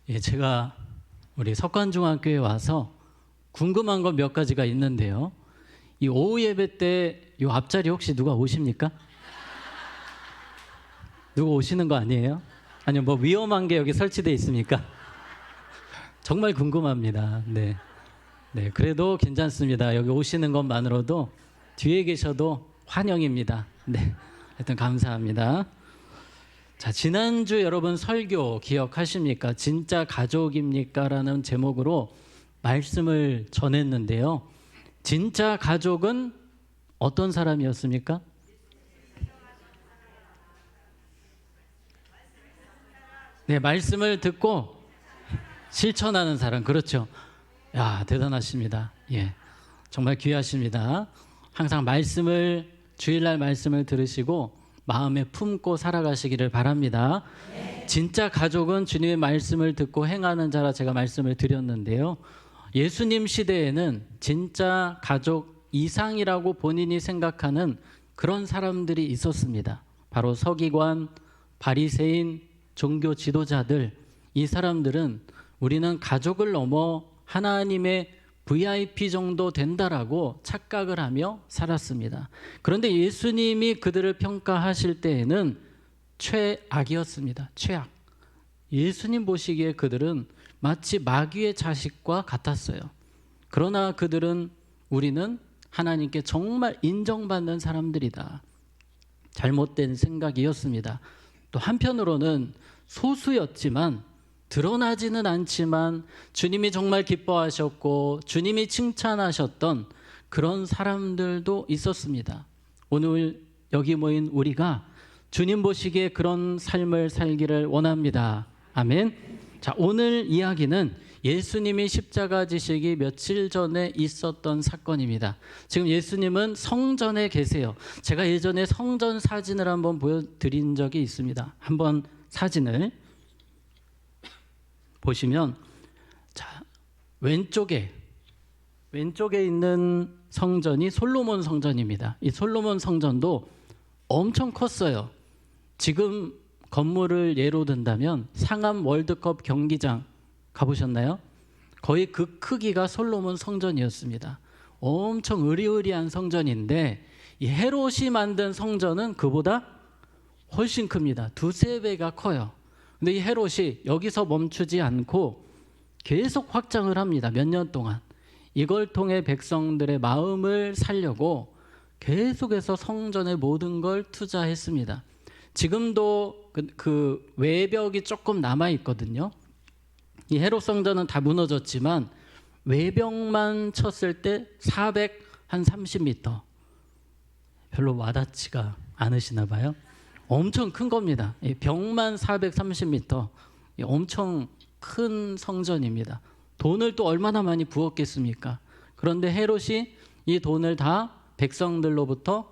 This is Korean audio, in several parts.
예, 제가 우리 석관중학교에 와서 궁금한 건 몇 가지가 있는데요. 이 오후 예배 때 이 앞자리 혹시 누가 오십니까? 누가 오시는 거 아니에요? 아니면 뭐 위험한 게 여기 설치되어 있습니까? 정말 궁금합니다. 네. 네, 그래도 괜찮습니다. 여기 오시는 것만으로도 뒤에 계셔도 환영입니다. 네. 하여튼 감사합니다. 자, 지난주 여러분 설교 기억하십니까? 진짜 가족입니까? 라는 제목으로 말씀을 전했는데요. 진짜 가족은 어떤 사람이었습니까? 네, 말씀을 듣고 실천하는 사람. 그렇죠. 야, 대단하십니다. 예. 정말 귀하십니다. 항상 말씀을 주일날 말씀을 들으시고 마음에 품고 살아가시기를 바랍니다. 진짜 가족은 주님의 말씀을 듣고 행하는 자라 제가 말씀을 드렸는데요. 예수님 시대에는 진짜 가족 이상이라고 본인이 생각하는 그런 사람들이 있었습니다. 바로 서기관, 바리새인, 종교 지도자들. 이 사람들은 우리는 가족을 넘어 하나님의 VIP 정도 된다라고 착각을 하며 살았습니다. 그런데 예수님이 그들을 평가하실 때에는 최악이었습니다. 최악. 예수님 보시기에 그들은 마치 마귀의 자식과 같았어요. 그러나 그들은 우리는 하나님께 정말 인정받는 사람들이다. 잘못된 생각이었습니다. 또 한편으로는 소수였지만 드러나지는 않지만 주님이 정말 기뻐하셨고 주님이 칭찬하셨던 그런 사람들도 있었습니다. 오늘 여기 모인 우리가 주님 보시기에 그런 삶을 살기를 원합니다. 아멘. 자, 오늘 이야기는 예수님이 십자가 지시기 며칠 전에 있었던 사건입니다. 지금 예수님은 성전에 계세요. 제가 예전에 성전 사진을 한번 보여드린 적이 있습니다. 한번 사진을 보시면, 자, 왼쪽에 있는 성전이 솔로몬 성전입니다. 이 솔로몬 성전도 엄청 컸어요. 지금 건물을 예로 든다면 상암 월드컵 경기장 가보셨나요? 거의 그 크기가 솔로몬 성전이었습니다. 엄청 으리으리한 성전인데 이 헤롯이 만든 성전은 그보다 훨씬 큽니다. 두세 배가 커요. 근데 이 헤롯이 여기서 멈추지 않고 계속 확장을 합니다. 몇 년 동안. 이걸 통해 백성들의 마음을 살려고 계속해서 성전의 모든 걸 투자했습니다. 지금도 그 외벽이 조금 남아 있거든요. 이 헤롯 성전은 다 무너졌지만 외벽만 쳤을 때 430m. 별로 와닿지가 않으시나 봐요. 엄청 큰 겁니다. 벽만 430m. 엄청 큰 성전입니다. 돈을 또 얼마나 많이 부었겠습니까? 그런데 헤롯이 이 돈을 다 백성들로부터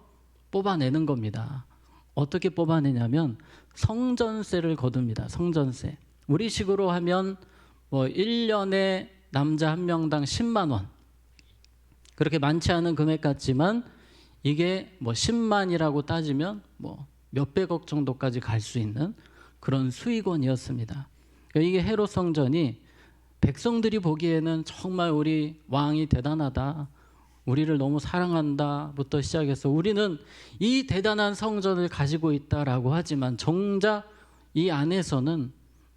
뽑아내는 겁니다. 어떻게 뽑아내냐면 성전세를 거둡니다. 성전세. 우리식으로 하면 뭐 1년에 남자 한 명당 10만 원. 그렇게 많지 않은 금액 같지만 이게 뭐 10만이라고 따지면 뭐 몇백억 정도까지 갈 수 있는 그런 수익원이었습니다. 그러니까 이게 헤롯 성전이 백성들이 보기에는 정말 우리 왕이 대단하다, 우리를 너무 사랑한다부터 시작해서 우리는 이 대단한 성전을 가지고 있다라고 하지만 정작 이 안에서는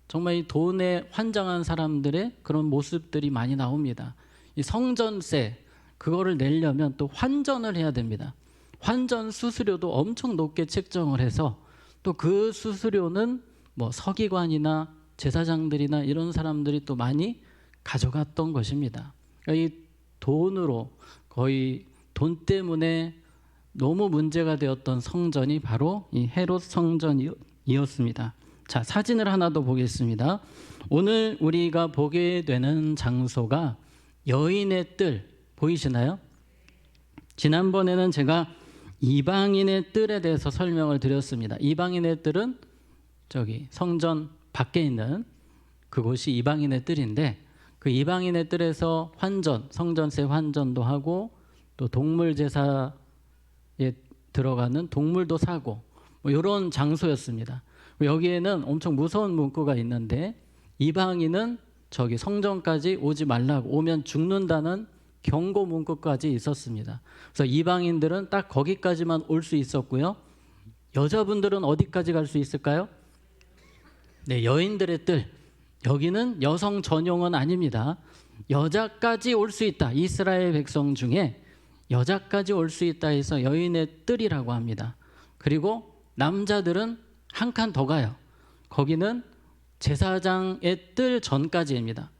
정말 이 돈에 환장한 사람들의 그런 모습들이 많이 나옵니다. 이 성전세, 그거를 내려면 또 환전을 해야 됩니다. 환전 수수료도 엄청 높게 책정을 해서 또 그 수수료는 뭐 서기관이나 제사장들이나 이런 사람들이 또 많이 가져갔던 것입니다. 그러니까 이 돈으로 거의 돈 때문에 너무 문제가 되었던 성전이 바로 이 헤롯 성전이었습니다. 자, 사진을 하나 더 보겠습니다. 오늘 우리가 보게 되는 장소가 여인의 뜰 보이시나요? 지난번에는 제가 이방인의 뜰에 대해서 설명을 드렸습니다. 이방인의 뜰은 저기 성전 밖에 있는 그곳이 이방인의 뜰인데 그 이방인의 뜰에서 환전, 성전세 환전도 하고 또 동물 제사에 들어가는 동물도 사고 뭐 이런 장소였습니다. 여기에는 엄청 무서운 문구가 있는데 이방인은 저기 성전까지 오지 말라고, 오면 죽는다는 경고 문구까지 있었습니다. 그래서 이방인들은 딱 거기까지만 올 수 있었고요. 여자분들은 어디까지 갈 수 있을까요? 네, 여인들의 뜰. 여기는 여성 전용은 아닙니다. 여자까지 올 수 있다. 이스라엘 백성 중에 여자까지 올 수 있다 해서 여인의 뜰이라고 합니다. 그리고 남자들은 한 칸 더 가요. 거기는 제사장의 뜰 전까지입니다.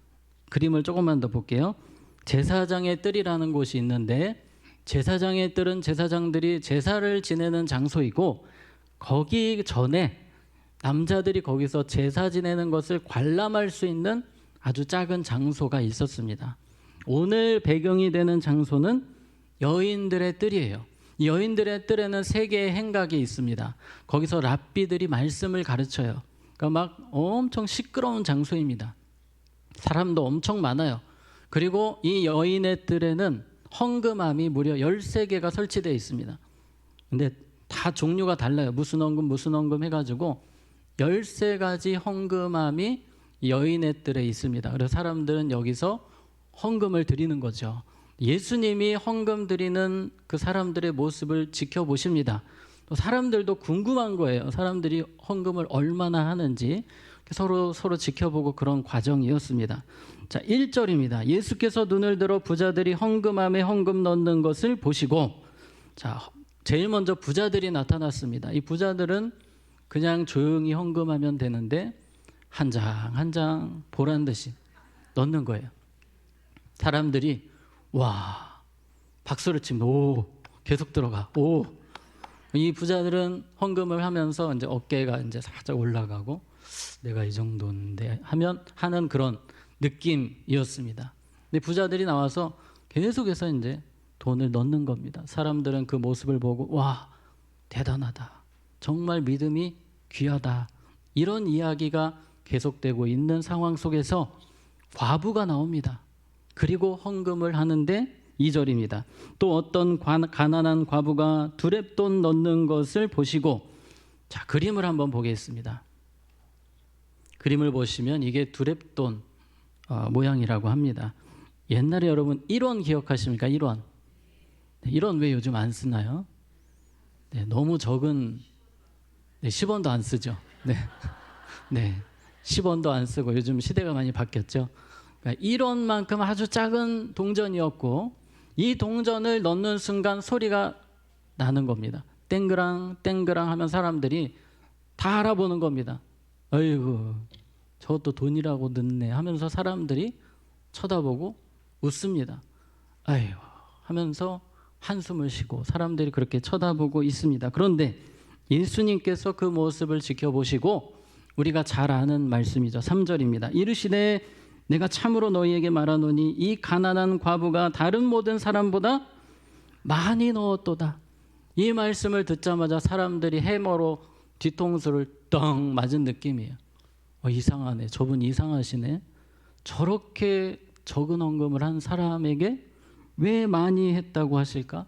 그림을 조금만 더 볼게요. 제사장의 뜰이라는 곳이 있는데, 제사장의 뜰은 제사장들이 제사를 지내는 장소이고, 거기 전에 남자들이 거기서 제사 지내는 것을 관람할 수 있는 아주 작은 장소가 있었습니다. 오늘 배경이 되는 장소는 여인들의 뜰이에요. 이 여인들의 뜰에는 3개의 행각이 있습니다. 거기서 랍비들이 말씀을 가르쳐요. 그러니까 막 엄청 시끄러운 장소입니다. 사람도 엄청 많아요. 그리고 이 여인의 뜰에는 헌금함이 무려 13개가 설치되어 있습니다. 근데 다 종류가 달라요. 무슨 헌금 해가지고 13가지 헌금함이 여인의 뜰에 있습니다. 그래서 사람들은 여기서 헌금을 드리는 거죠. 예수님이 헌금 드리는 그 사람들의 모습을 지켜보십니다. 또 사람들도 궁금한 거예요. 사람들이 헌금을 얼마나 하는지 서로 지켜보고 그런 과정이었습니다. 자, 1절입니다. 예수께서 눈을 들어 부자들이 헌금함에 헌금 넣는 것을 보시고, 자, 제일 먼저 부자들이 나타났습니다. 이 부자들은 그냥 조용히 헌금하면 되는데 한 장 한 장 보란 듯이 넣는 거예요. 사람들이 와, 박수를 치면 오, 계속 들어가. 오. 이 부자들은 헌금을 하면서 이제 어깨가 이제 살짝 올라가고 내가 이 정도인데 하는 그런 느낌이었습니다. 근데 부자들이 나와서 계속해서 이제 돈을 넣는 겁니다. 사람들은 그 모습을 보고 와, 대단하다. 정말 믿음이 귀하다. 이런 이야기가 계속되고 있는 상황 속에서 과부가 나옵니다. 그리고 헌금을 하는데 2절입니다. 또 어떤 가난한 과부가 두렙돈 넣는 것을 보시고, 자, 그림을 한번 보겠습니다. 그림을 보시면 이게 두렙돈 모양이라고 합니다. 옛날에 여러분 1원 기억하십니까? 1원. 1원 왜 요즘 안 쓰나요? 네, 너무 적은 10원도 안 쓰죠. 네. 네. 10원도 안 쓰고 요즘 시대가 많이 바뀌었죠. 그러니까 1원만큼 아주 작은 동전이었고, 이 동전을 넣는 순간 소리가 나는 겁니다. 땡그랑 땡그랑 하면 사람들이 다 알아보는 겁니다. 아이고, 저것도 돈이라고 넣네 하면서 사람들이 쳐다보고 웃습니다. 아이고 하면서 한숨을 쉬고 사람들이 그렇게 쳐다보고 있습니다. 그런데 예수님께서 그 모습을 지켜보시고, 우리가 잘 아는 말씀이죠. 3절입니다. 이르시되 내가 참으로 너희에게 말하노니 이 가난한 과부가 다른 모든 사람보다 많이 넣었도다. 이 말씀을 듣자마자 사람들이 해머로 뒤통수를 덩 맞은 느낌이에요. 이상하네. 저분 이상하시네. 저렇게 적은 헌금을 한 사람에게 왜 많이 했다고 하실까?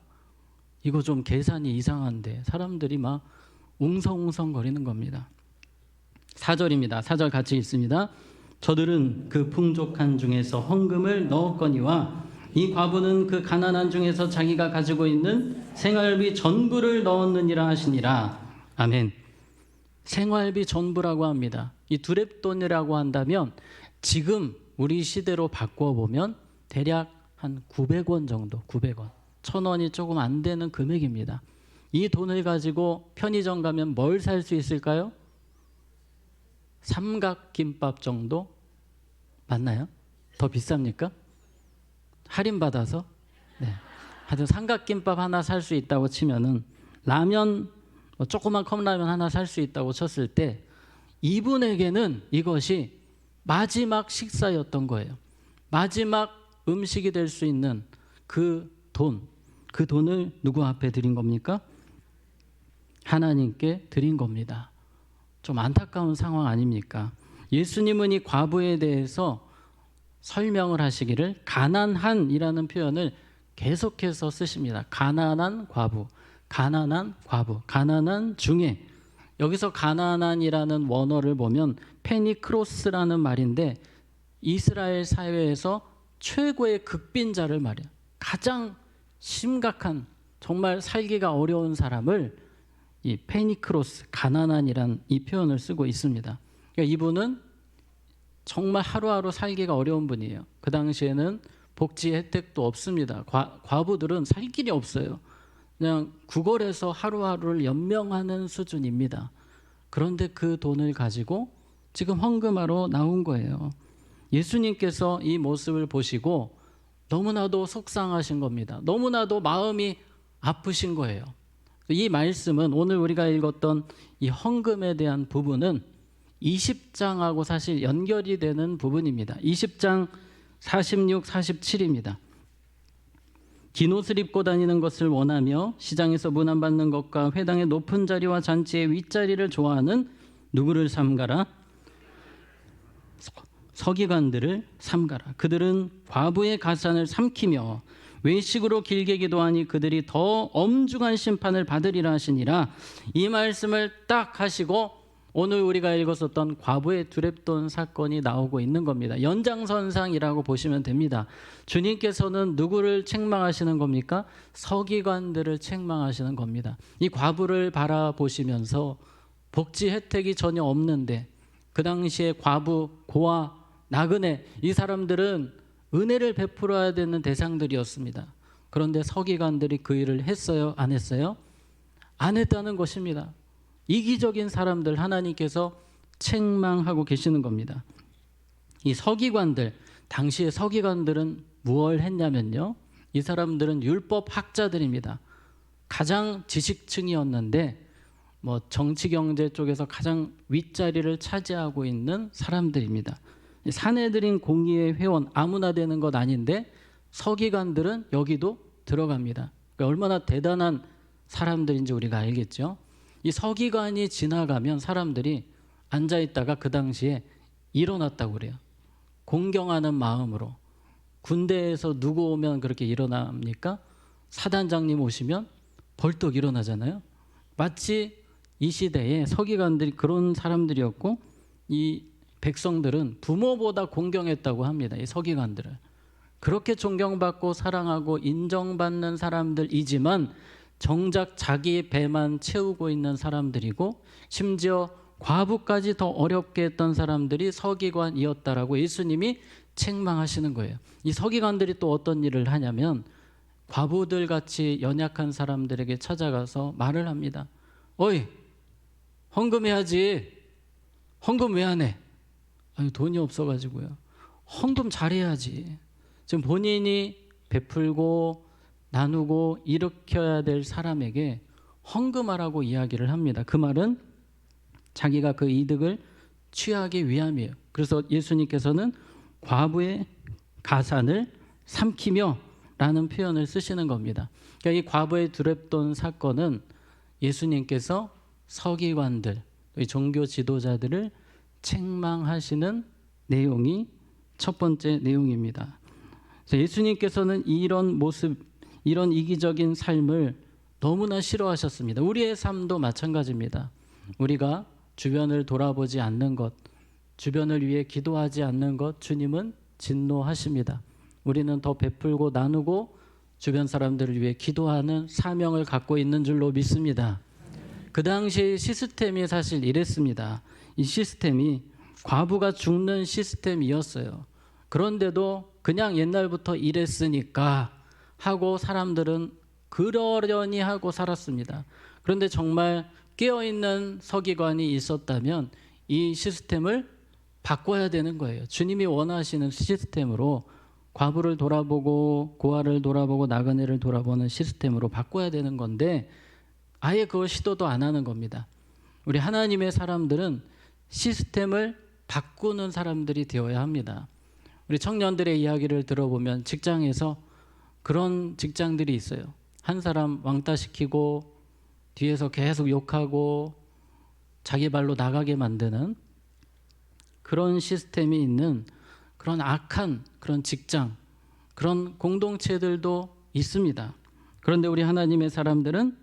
이거 좀 계산이 이상한데 사람들이 막 웅성웅성 거리는 겁니다. 4절입니다. 4절 같이 읽습니다. 저들은 그 풍족한 중에서 헌금을 넣었거니와 이 과부는 그 가난한 중에서 자기가 가지고 있는 생활비 전부를 넣었느니라 하시니라. 아멘. 생활비 전부라고 합니다. 이 두렙돈이라고 한다면 지금 우리 시대로 바꿔보면 대략 한 900원 정도, 900원. 1,000원이 조금 안 되는 금액입니다. 이 돈을 가지고 편의점 가면 뭘 살 수 있을까요? 삼각김밥 정도? 맞나요? 더 비쌉니까? 할인받아서? 네. 하여튼 삼각김밥 하나 살 수 있다고 치면은 라면, 조그만 컵라면 하나 살 수 있다고 쳤을 때 이분에게는 이것이 마지막 식사였던 거예요. 마지막 음식이 될 수 있는 그 돈을 누구 앞에 드린 겁니까? 하나님께 드린 겁니다. 좀 안타까운 상황 아닙니까? 예수님은 이 과부에 대해서 설명을 하시기를 가난한이라는 표현을 계속해서 쓰십니다. 가난한 과부, 가난한 과부, 가난한 중에 여기서 가나안이라는 원어를 보면 페니크로스라는 말인데 이스라엘 사회에서 최고의 극빈자를 말해요. 가장 심각한 정말 살기가 어려운 사람을 이 페니크로스, 가나안이란 이 표현을 쓰고 있습니다. 그러니까 이분은 정말 하루하루 살기가 어려운 분이에요. 그 당시에는 복지 혜택도 없습니다. 과부들은 살 길이 없어요. 그냥 구걸해서 하루하루를 연명하는 수준입니다. 그런데 그 돈을 가지고 지금 헌금하러 나온 거예요. 예수님께서 이 모습을 보시고 너무나도 속상하신 겁니다. 너무나도 마음이 아프신 거예요. 이 말씀은 오늘 우리가 읽었던 이 헌금에 대한 부분은 20장하고 사실 연결이 되는 부분입니다. 20장 46, 47입니다. 긴 옷을 입고 다니는 것을 원하며 시장에서 문안받는 것과 회당의 높은 자리와 잔치의 윗자리를 좋아하는 누구를 삼가라? 서기관들을 삼가라. 그들은 과부의 가산을 삼키며 외식으로 길게 기도하니 그들이 더 엄중한 심판을 받으리라 하시니라. 이 말씀을 딱 하시고 오늘 우리가 읽었었던 과부의 두렙돈 사건이 나오고 있는 겁니다. 연장선상이라고 보시면 됩니다. 주님께서는 누구를 책망하시는 겁니까? 서기관들을 책망하시는 겁니다. 이 과부를 바라보시면서 복지 혜택이 전혀 없는데 그 당시에 과부, 고아, 나그네 이 사람들은 은혜를 베풀어야 되는 대상들이었습니다. 그런데 서기관들이 그 일을 했어요? 안 했어요? 안 했다는 것입니다. 이기적인 사람들 하나님께서 책망하고 계시는 겁니다. 이 서기관들, 당시의 서기관들은 무엇을 했냐면요, 이 사람들은 율법 학자들입니다. 가장 지식층이었는데 뭐 정치 경제 쪽에서 가장 윗자리를 차지하고 있는 사람들입니다. 사내들인 공의의 회원 아무나 되는 것 아닌데 서기관들은 여기도 들어갑니다. 그러니까 얼마나 대단한 사람들인지 우리가 알겠죠. 이 서기관이 지나가면 사람들이 앉아있다가 그 당시에 일어났다고 그래요. 공경하는 마음으로. 군대에서 누구 오면 그렇게 일어납니까? 사단장님 오시면 벌떡 일어나잖아요. 마치 이 시대에 서기관들이 그런 사람들이었고 이 백성들은 부모보다 공경했다고 합니다. 이 서기관들을. 그렇게 존경받고 사랑하고 인정받는 사람들이지만 정작 자기 배만 채우고 있는 사람들이고 심지어 과부까지 더 어렵게 했던 사람들이 서기관이었다라고 예수님이 책망하시는 거예요. 이 서기관들이 또 어떤 일을 하냐면 과부들 같이 연약한 사람들에게 찾아가서 말을 합니다. 어이, 헌금해야지. 헌금 왜 안 해? 아니, 돈이 없어가지고요. 헌금 잘해야지. 지금 본인이 베풀고 나누고 일으켜야 될 사람에게 헌금하라고 이야기를 합니다. 그 말은 자기가 그 이득을 취하기 위함이에요. 그래서 예수님께서는 과부의 가산을 삼키며 라는 표현을 쓰시는 겁니다. 그러니까 이 과부의 두렙돈 사건은 예수님께서 서기관들, 종교 지도자들을 책망하시는 내용이 첫 번째 내용입니다. 그래서 예수님께서는 이런 모습, 이런 이기적인 삶을 너무나 싫어하셨습니다. 우리의 삶도 마찬가지입니다. 우리가 주변을 돌아보지 않는 것, 주변을 위해 기도하지 않는 것, 주님은 진노하십니다. 우리는 더 베풀고 나누고 주변 사람들을 위해 기도하는 사명을 갖고 있는 줄로 믿습니다. 그 당시 시스템이 사실 이랬습니다. 이 시스템이 과부가 죽는 시스템이었어요. 그런데도 그냥 옛날부터 이랬으니까 하고 사람들은 그러려니 하고 살았습니다. 그런데 정말 깨어있는 서기관이 있었다면 이 시스템을 바꿔야 되는 거예요. 주님이 원하시는 시스템으로 과부를 돌아보고 고아를 돌아보고 나그네를 돌아보는 시스템으로 바꿔야 되는 건데 아예 그걸 시도도 안 하는 겁니다. 우리 하나님의 사람들은 시스템을 바꾸는 사람들이 되어야 합니다. 우리 청년들의 이야기를 들어보면 직장에서 그런 직장들이 있어요. 한 사람 왕따시키고 뒤에서 계속 욕하고 자기 발로 나가게 만드는 그런 시스템이 있는 그런 악한 그런 직장, 그런 공동체들도 있습니다. 그런데 우리 하나님의 사람들은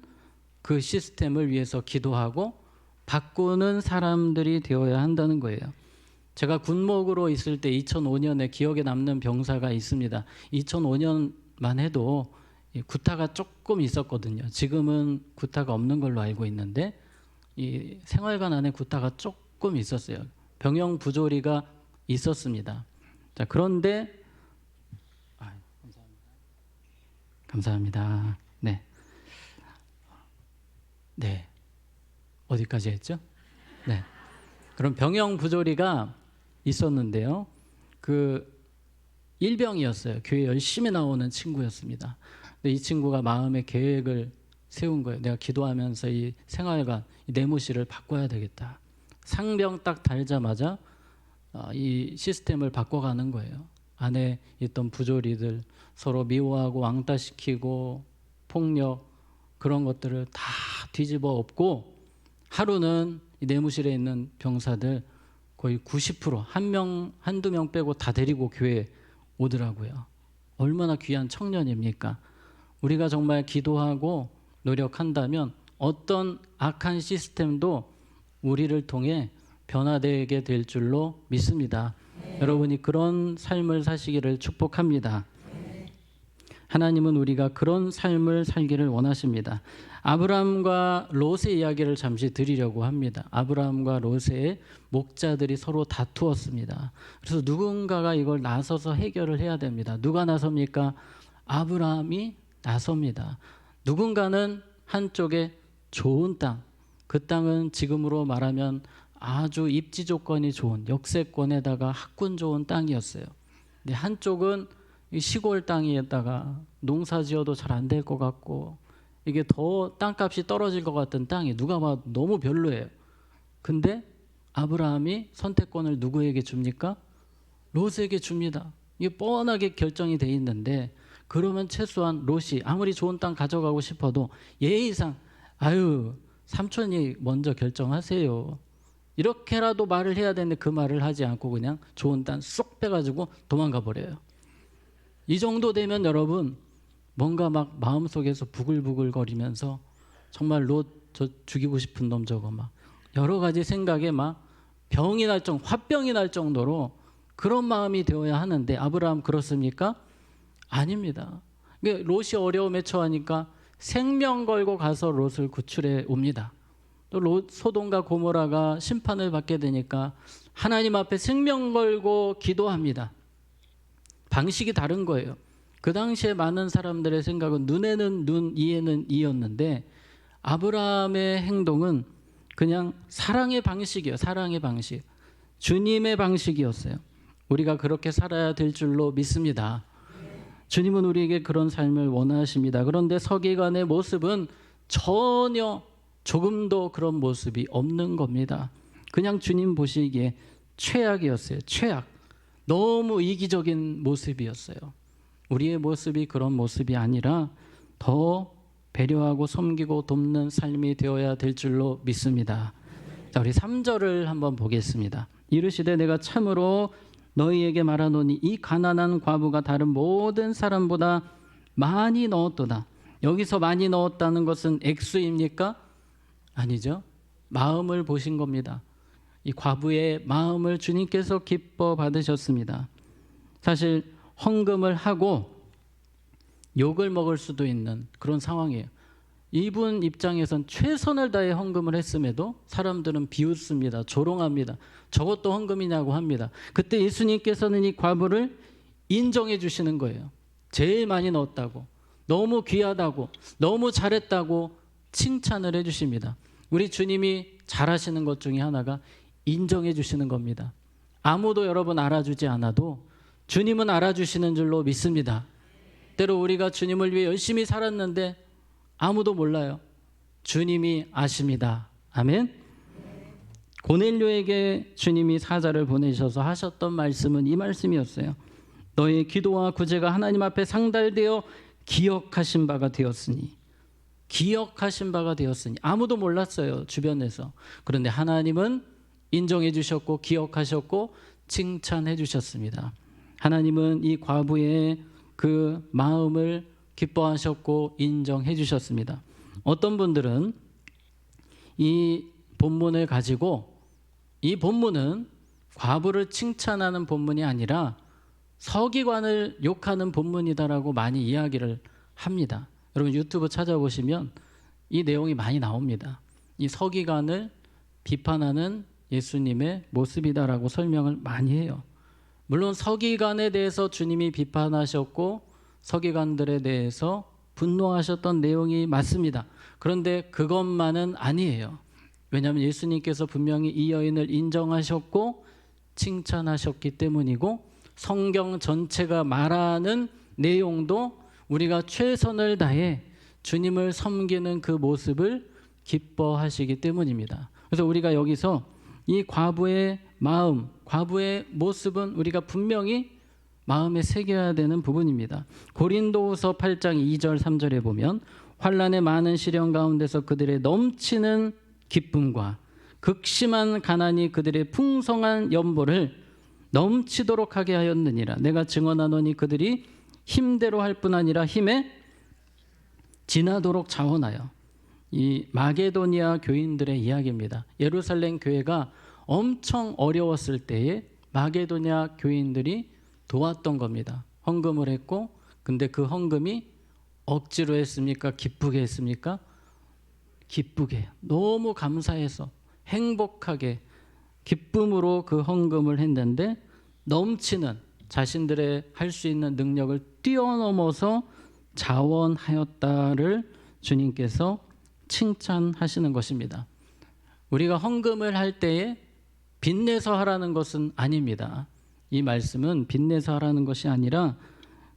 그 시스템을 위해서 기도하고 바꾸는 사람들이 되어야 한다는 거예요. 제가 군목으로 있을 때 2005년에 기억에 남는 병사가 있습니다. 2005년만 해도 구타가 조금 있었거든요. 지금은 구타가 없는 걸로 알고 있는데 이 생활관 안에 구타가 조금 있었어요. 병영 부조리가 있었습니다. 자, 그런데 감사합니다. 네. 네. 어디까지 했죠? 네. 그럼 병영 부조리가 있었는데요. 그 일병이었어요. 교회 열심히 나오는 친구였습니다. 근데 이 친구가 마음의 계획을 세운 거예요. 내가 기도하면서 이 생활관, 이 내무실을 바꿔야 되겠다. 상병 딱 달자마자 이 시스템을 바꿔가는 거예요. 안에 있던 부조리들 서로 미워하고 왕따시키고 폭력 그런 것들을 다 뒤집어 엎고 하루는 이 내무실에 있는 병사들 거의 90% 한두 명 빼고 다 데리고 교회에 오더라고요. 얼마나 귀한 청년입니까? 우리가 정말 기도하고 노력한다면 어떤 악한 시스템도 우리를 통해 변화되게 될 줄로 믿습니다. 여러분이 그런 삶을 사시기를 축복합니다. 하나님은 우리가 그런 삶을 살기를 원하십니다. 아브라함과 롯의 이야기를 잠시 드리려고 합니다. 아브라함과 롯의 목자들이 서로 다투었습니다. 그래서 누군가가 이걸 나서서 해결을 해야 됩니다. 누가 나섭니까? 아브라함이 나섭니다. 누군가는 한쪽에 좋은 땅, 그 땅은 지금으로 말하면 아주 입지 조건이 좋은 역세권에다가 학군 좋은 땅이었어요. 근데 한쪽은 시골 땅에다가 농사 지어도 잘 안 될 것 같고 이게 더 땅값이 떨어질 것 같은 땅이 누가 봐도 너무 별로예요. 근데 아브라함이 선택권을 누구에게 줍니까? 롯에게 줍니다. 이게 뻔하게 결정이 돼 있는데 그러면 최소한 롯이 아무리 좋은 땅 가져가고 싶어도 예의상 아유 삼촌이 먼저 결정하세요. 이렇게라도 말을 해야 되는데 그 말을 하지 않고 그냥 좋은 땅 쏙 빼가지고 도망가 버려요. 이 정도 되면 여러분 뭔가 막 마음속에서 부글부글 거리면서 정말 롯 저 죽이고 싶은 놈 저거 막 여러 가지 생각에 막 병이 날 정도, 화병이 날 정도로 그런 마음이 되어야 하는데 아브라함 그렇습니까? 아닙니다. 롯이 어려움에 처하니까 생명 걸고 가서 롯을 구출해 옵니다. 또 롯 소돔과 고모라가 심판을 받게 되니까 하나님 앞에 생명 걸고 기도합니다. 방식이 다른 거예요. 그 당시에 많은 사람들의 생각은 눈에는 눈, 이에는 이였는데 아브라함의 행동은 그냥 사랑의 방식이에요. 사랑의 방식. 주님의 방식이었어요. 우리가 그렇게 살아야 될 줄로 믿습니다. 주님은 우리에게 그런 삶을 원하십니다. 그런데 서기관의 모습은 전혀 조금도 그런 모습이 없는 겁니다. 그냥 주님 보시기에 최악이었어요. 최악. 너무 이기적인 모습이었어요. 우리의 모습이 그런 모습이 아니라 더 배려하고 섬기고 돕는 삶이 되어야 될 줄로 믿습니다. 자, 우리 3절을 한번 보겠습니다. 이르시되 내가 참으로 너희에게 말하노니 이 가난한 과부가 다른 모든 사람보다 많이 넣었도다. 여기서 많이 넣었다는 것은 액수입니까? 아니죠. 마음을 보신 겁니다. 이 과부의 마음을 주님께서 기뻐 받으셨습니다. 사실 헌금을 하고 욕을 먹을 수도 있는 그런 상황이에요. 이분 입장에선 최선을 다해 헌금을 했음에도 사람들은 비웃습니다. 조롱합니다. 저것도 헌금이냐고 합니다. 그때 예수님께서는 이 과부를 인정해 주시는 거예요. 제일 많이 넣었다고, 너무 귀하다고, 너무 잘했다고 칭찬을 해 주십니다. 우리 주님이 잘하시는 것 중에 하나가 인정해 주시는 겁니다. 아무도 여러분 알아주지 않아도 주님은 알아주시는 줄로 믿습니다. 때로 우리가 주님을 위해 열심히 살았는데 아무도 몰라요. 주님이 아십니다. 아멘. 고넬료에게 주님이 사자를 보내셔서 하셨던 말씀은 이 말씀이었어요. 너의 기도와 구제가 하나님 앞에 상달되어 기억하신 바가 되었으니. 기억하신 바가 되었으니. 아무도 몰랐어요, 주변에서. 그런데 하나님은 인정해 주셨고 기억하셨고 칭찬해 주셨습니다. 하나님은 이 과부의 그 마음을 기뻐하셨고 인정해 주셨습니다. 어떤 분들은 이 본문을 가지고 이 본문은 과부를 칭찬하는 본문이 아니라 서기관을 욕하는 본문이다라고 많이 이야기를 합니다. 여러분 유튜브 찾아보시면 이 내용이 많이 나옵니다. 이 서기관을 비판하는 예수님의 모습이다라고 설명을 많이 해요. 물론 서기관에 대해서 주님이 비판하셨고 서기관들에 대해서 분노하셨던 내용이 맞습니다. 그런데 그것만은 아니에요. 왜냐하면 예수님께서 분명히 이 여인을 인정하셨고 칭찬하셨기 때문이고 성경 전체가 말하는 내용도 우리가 최선을 다해 주님을 섬기는 그 모습을 기뻐하시기 때문입니다. 그래서 우리가 여기서 이 과부의 마음, 과부의 모습은 우리가 분명히 마음에 새겨야 되는 부분입니다. 고린도후서 8장 2절 3절에 보면 환난의 많은 시련 가운데서 그들의 넘치는 기쁨과 극심한 가난이 그들의 풍성한 연보를 넘치도록 하게 하였느니라. 내가 증언하노니 그들이 힘대로 할 뿐 아니라 힘에 지나도록 자원하여. 이 마게도니아 교인들의 이야기입니다. 예루살렘 교회가 엄청 어려웠을 때에 마게도니아 교인들이 도왔던 겁니다. 헌금을 했고, 근데 그 헌금이 억지로 했습니까? 기쁘게 했습니까? 기쁘게, 너무 감사해서 행복하게 기쁨으로 그 헌금을 했는데 넘치는 자신들의 할 수 있는 능력을 뛰어넘어서 자원하였다를 주님께서 칭찬하시는 것입니다. 우리가 헌금을 할 때에 빚내서 하라는 것은 아닙니다. 이 말씀은 빚내서 하라는 것이 아니라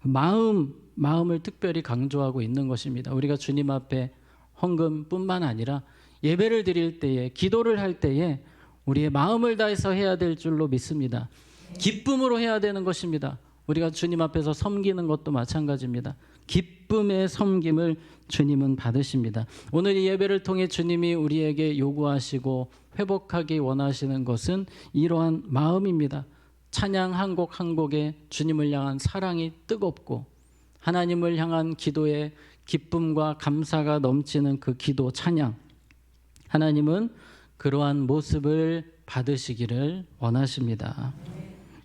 마음을 특별히 강조하고 있는 것입니다. 우리가 주님 앞에 헌금뿐만 아니라 예배를 드릴 때에, 기도를 할 때에 우리의 마음을 다해서 해야 될 줄로 믿습니다. 기쁨으로 해야 되는 것입니다. 우리가 주님 앞에서 섬기는 것도 마찬가지입니다. 기쁨의 섬김을 주님은 받으십니다. 오늘 이 예배를 통해 주님이 우리에게 요구하시고 회복하기 원하시는 것은 이러한 마음입니다. 찬양 한 곡 한 곡에 주님을 향한 사랑이 뜨겁고 하나님을 향한 기도에 기쁨과 감사가 넘치는 그 기도 찬양, 하나님은 그러한 모습을 받으시기를 원하십니다.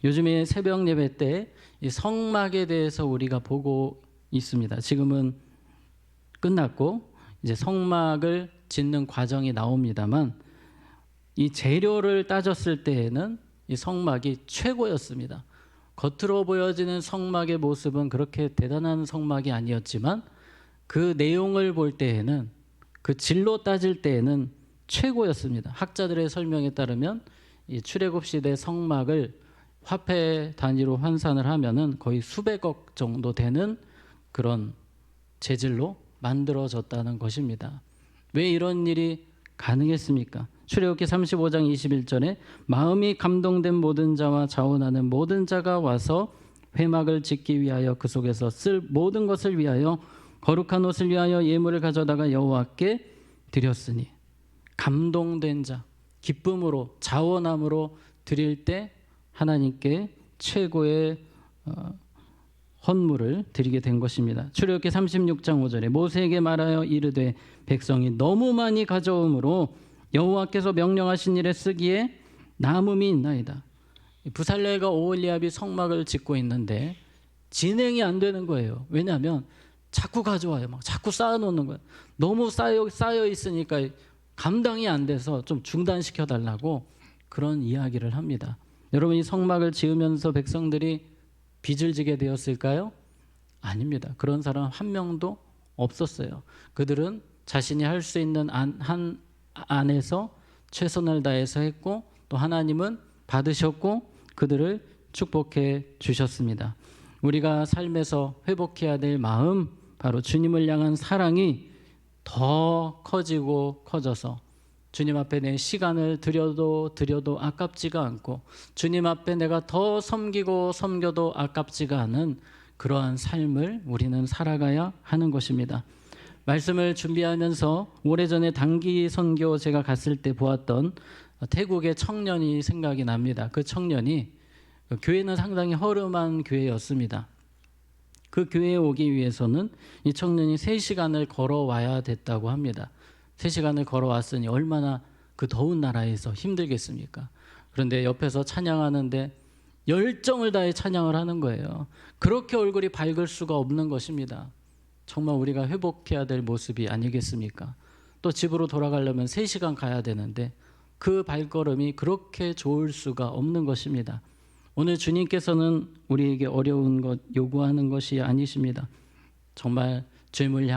요즘에 새벽 예배 때 이 성막에 대해서 우리가 보고 있습니다. 지금은 끝났고 이제 성막을 짓는 과정이 나옵니다만 이 재료를 따졌을 때에는 이 성막이 최고였습니다. 겉으로 보여지는 성막의 모습은 그렇게 대단한 성막이 아니었지만 그 내용을 볼 때에는, 그 질로 따질 때에는 최고였습니다. 학자들의 설명에 따르면 이 출애굽 시대 성막을 화폐 단위로 환산을 하면은 거의 수백억 정도 되는 그런 재질로 만들어졌다는 것입니다. 왜 이런 일이 가능했습니까? 출애굽기 35장 21절에 마음이 감동된 모든 자와 자원하는 모든 자가 와서 회막을 짓기 위하여 그 속에서 쓸 모든 것을 위하여 거룩한 옷을 위하여 예물을 가져다가 여호와께 드렸으니, 감동된 자, 기쁨으로 자원함으로 드릴 때 하나님께 최고의 헌물을 드리게 된 것입니다. 출애굽기 36장 5절에 모세에게 말하여 이르되 백성이 너무 많이 가져오므로 여호와께서 명령하신 일에 쓰기에 남음이 있나이다. 부살렐과 오홀리압이 성막을 짓고 있는데 진행이 안 되는 거예요. 왜냐하면 자꾸 가져와요. 막 자꾸 쌓아놓는 거예요. 너무 쌓여 있으니까 감당이 안 돼서 좀 중단시켜 달라고 그런 이야기를 합니다. 여러분, 이 성막을 지으면서 백성들이 빚을 지게 되었을까요? 아닙니다. 그런 사람 한 명도 없었어요. 그들은 자신이 할 수 있는 한 안에서 최선을 다해서 했고, 또 하나님은 받으셨고 그들을 축복해 주셨습니다. 우리가 삶에서 회복해야 될 마음, 바로 주님을 향한 사랑이 더 커지고 커져서 주님 앞에 내 시간을 들여도 아깝지가 않고 주님 앞에 내가 더 섬겨도 아깝지가 않은 그러한 삶을 우리는 살아가야 하는 것입니다. 말씀을 준비하면서 오래전에 단기 선교 제가 갔을 때 보았던 태국의 청년이 생각이 납니다. 그 청년이, 교회는 상당히 허름한 교회였습니다. 그 교회에 오기 위해서는 이 청년이 3시간을 걸어와야 됐다고 합니다. 3시간을 걸어왔으니 얼마나 그 더운 나라에서 힘들겠습니까? 그런데 옆에서 찬양하는데 열정을 다해 찬양을 하는 거예요. 그렇게 얼굴이 밝을 수가 없는 것입니다. 정말 우리가 회복해야 될 모습이 아니겠습니까? 또 집으로 돌아가려면 3시간 가야 되는데 그 발걸음이 그렇게 좋을 수가 없는 것입니다. 오늘 주님께서는 우리에게 어려운 것 요구하는 것이 아니십니다. 정말 주님을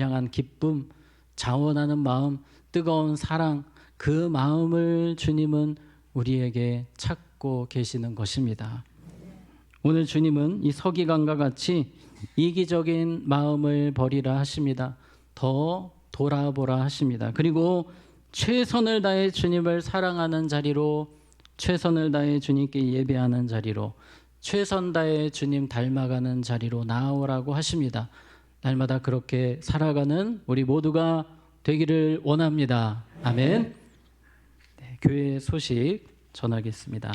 향한 기쁨, 자원하는 마음, 뜨거운 사랑, 그 마음을 주님은 우리에게 찾고 계시는 것입니다. 오늘 주님은 이 서기관과 같이 이기적인 마음을 버리라 하십니다. 더 돌아보라 하십니다. 그리고 최선을 다해 주님을 사랑하는 자리로, 최선을 다해 주님께 예배하는 자리로, 최선 다해 주님 닮아가는 자리로 나아오라고 하십니다. 날마다 그렇게 살아가는 우리 모두가 되기를 원합니다. 아멘. 네, 교회 소식 전하겠습니다.